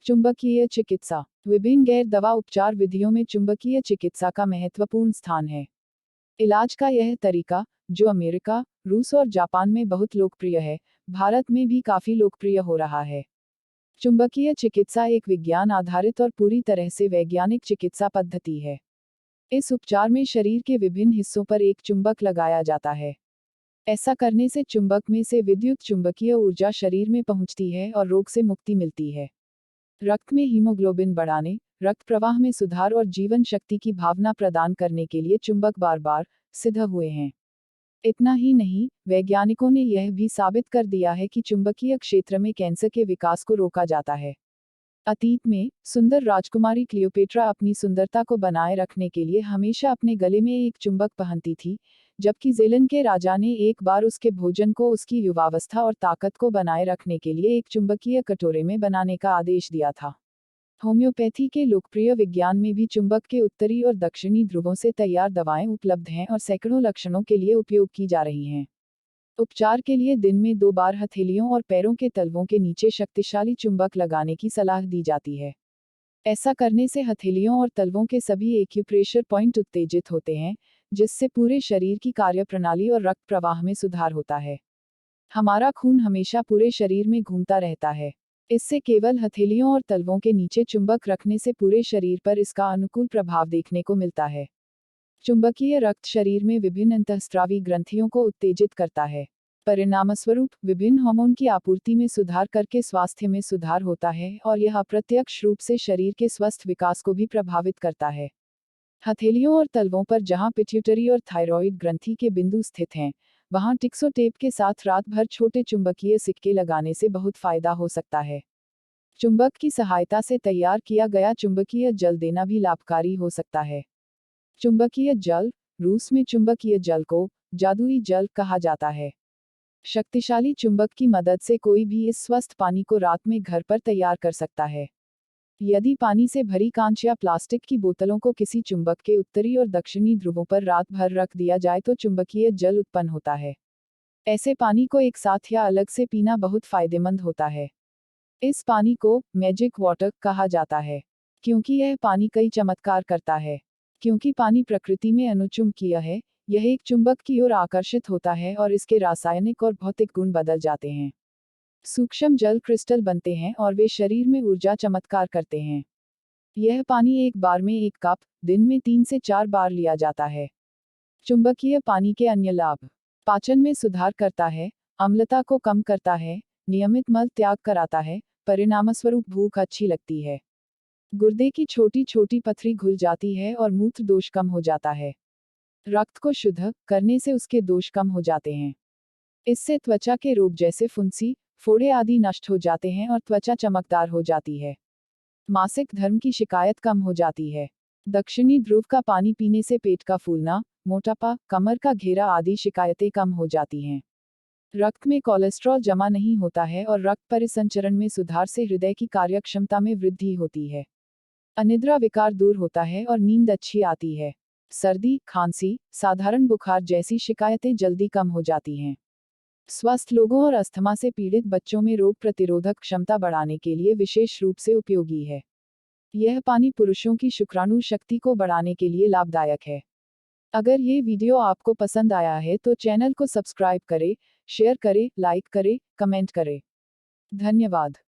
चुंबकीय चिकित्सा। विभिन्न गैर दवा उपचार विधियों में चुंबकीय चिकित्सा का महत्वपूर्ण स्थान है। इलाज का यह तरीका, जो अमेरिका, रूस और जापान में बहुत लोकप्रिय है, भारत में भी काफी लोकप्रिय हो रहा है। चुंबकीय चिकित्सा एक विज्ञान आधारित और पूरी तरह से वैज्ञानिक चिकित्सा पद्धति है। इस उपचार में शरीर के विभिन्न हिस्सों पर एक चुंबक लगाया जाता है। ऐसा करने से चुंबक में से विद्युत चुंबकीय ऊर्जा शरीर में पहुंचती है और रोग से मुक्ति मिलती है। रक्त में हीमोग्लोबिन बढ़ाने, रक्त प्रवाह में सुधार और जीवन शक्ति की भावना प्रदान करने के लिए चुंबक बार बार सिद्ध हुए हैं। इतना ही नहीं, वैज्ञानिकों ने यह भी साबित कर दिया है कि चुंबकीय क्षेत्र में कैंसर के विकास को रोका जाता है। अतीत में, सुंदर राजकुमारी क्लियोपेट्रा अपनी सुंदरता को बनाए रखने के लिए हमेशा अपने गले में एक चुंबक पहनती थी, जबकि जेलन के राजा ने एक बार उसके भोजन को उसकी युवावस्था और ताकत को बनाए रखने के लिए एक चुंबकीय कटोरे में बनाने का आदेश दिया था। होम्योपैथी के लोकप्रिय विज्ञान में भी चुंबक के उत्तरी और दक्षिणी ध्रुवों से तैयार दवाएं उपलब्ध हैं और सैकड़ों लक्षणों के लिए उपयोग की जा रही हैं। उपचार के लिए दिन में 2 बार हथेलियों और पैरों के तलवों के नीचे शक्तिशाली चुंबक लगाने की सलाह दी जाती है। ऐसा करने से हथेलियों और तलवों के सभी एक्यूप्रेशर पॉइंट उत्तेजित होते हैं, जिससे पूरे शरीर की कार्यप्रणाली और रक्त प्रवाह में सुधार होता है। हमारा खून हमेशा पूरे शरीर में घूमता रहता है। इससे केवल हथेलियों और तलवों के नीचे चुंबक रखने से पूरे शरीर पर इसका अनुकूल प्रभाव देखने को मिलता है। चुंबकीय रक्त शरीर में विभिन्न अंतःस्रावी ग्रंथियों को उत्तेजित करता है। परिणामस्वरूप विभिन्न हार्मोन की आपूर्ति में सुधार करके स्वास्थ्य में सुधार होता है और यह अप्रत्यक्ष रूप से शरीर के स्वस्थ विकास को भी प्रभावित करता है। हथेलियों और तलवों पर जहां पिट्यूटरी और थायरॉइड ग्रंथि के बिंदु स्थित हैं, वहां टिक्सो टेप के साथ रात भर छोटे चुंबकीय सिक्के लगाने से बहुत फायदा हो सकता है। चुंबक की सहायता से तैयार किया गया चुंबकीय जल देना भी लाभकारी हो सकता है। चुंबकीय जल, रूस में चुंबकीय जल को जादुई जल कहा जाता है। शक्तिशाली चुंबक की मदद से कोई भी इस स्वस्थ पानी को रात में घर पर तैयार कर सकता है। यदि पानी से भरी कांच या प्लास्टिक की बोतलों को किसी चुंबक के उत्तरी और दक्षिणी ध्रुवों पर रात भर रख दिया जाए तो चुंबकीय जल उत्पन्न होता है। ऐसे पानी को एक साथ या अलग से पीना बहुत फायदेमंद होता है। इस पानी को मैजिक वाटर कहा जाता है, क्योंकि यह पानी कई चमत्कार करता है। क्योंकि पानी प्रकृति में अनुचुंबकीय है, यह एक चुंबक की ओर आकर्षित होता है और इसके रासायनिक और भौतिक गुण बदल जाते हैं। सूक्ष्म जल क्रिस्टल बनते हैं और वे शरीर में ऊर्जा चमत्कार करते हैं। यह पानी एक बार में 1 कप, दिन में 3 से 4 बार लिया जाता है। चुंबकीय पानी के अन्य लाभ: पाचन में सुधार करता है, अम्लता को कम करता है, नियमित मल त्याग कराता है, परिणामस्वरूप भूख अच्छी लगती है। गुर्दे की छोटी छोटी पथरी घुल जाती है और मूत्र दोष कम हो जाता है। रक्त को शुद्ध करने से उसके दोष कम हो जाते हैं। इससे त्वचा के रोग जैसे फुंसी, फोड़े आदि नष्ट हो जाते हैं और त्वचा चमकदार हो जाती है। मासिक धर्म की शिकायत कम हो जाती है। दक्षिणी ध्रुव का पानी पीने से पेट का फूलना, मोटापा, कमर का घेरा आदि शिकायतें कम हो जाती हैं। रक्त में कोलेस्ट्रॉल जमा नहीं होता है और रक्त परिसंचरण में सुधार से हृदय की कार्यक्षमता में वृद्धि होती है। अनिद्रा विकार दूर होता है और नींद अच्छी आती है। सर्दी, खांसी, साधारण बुखार जैसी शिकायतें जल्दी कम हो जाती हैं। स्वस्थ लोगों और अस्थमा से पीड़ित बच्चों में रोग प्रतिरोधक क्षमता बढ़ाने के लिए विशेष रूप से उपयोगी है। यह पानी पुरुषों की शुक्राणु शक्ति को बढ़ाने के लिए लाभदायक है। अगर ये वीडियो आपको पसंद आया है तो चैनल को सब्सक्राइब करें, शेयर करें, लाइक करें, कमेंट करें। धन्यवाद।